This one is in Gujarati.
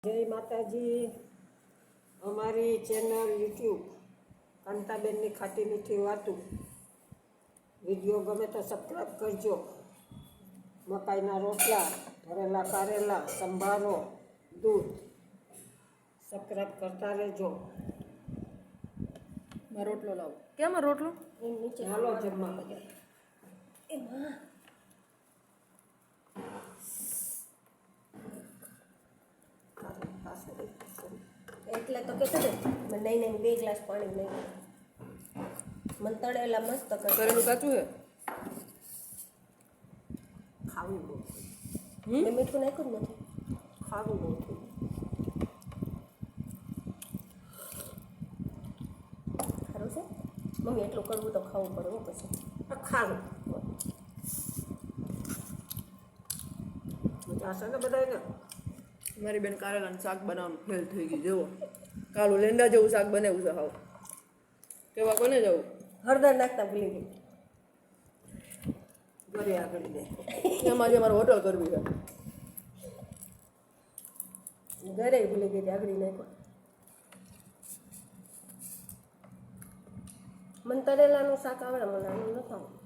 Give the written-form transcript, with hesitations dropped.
જય માતાજી. અમારી ચેનલ યુટ્યુબ કાંતાબેનની ખાટી મીઠી વાતું વિડીયો ગમે તો સબસ્ક્રાઈબ કરજો. મકાઈના રોટલા, ભરેલા કારેલા, સંભારો, દૂધ સબસ્ક્રાઈબ કરતા રહેજો. રોટલો લાવો. કેમ રોટલો? નીચે હાલો જમવા બધા. એમાં એટલે તો કહેતો ને નહીં નહીં 2 ગ્લાસ પાણી નહીં મને તળેલા મસ્ત કરેલું કાચું છે. ખાવું બહુ મેં મીઠું નાખ્યું જ નથી. ખાવું બહુ સારું છે મમ્મી, એટલું કરવું તો ખાવું પડે હું પછી ખાવું મજા ને બધાને. મારી બેન કારેલાનું શાક બનાવવાનું ફેલ થઈ ગઈ. જુઓ કાલું લેંડા જેવું શાક બનાવ્યું છે. હાવ કેવા કોને જવું? હળદર નાખતા ભૂલી ગઈ. ઘરે આગળ દે એમાં જે મારે હોટલ કરવી છે. ઘરે ભૂલી ગઈ આગળ નાખ્યો. મને તળેલાનું શાક આવડે, મને આનું નથી આવડતું.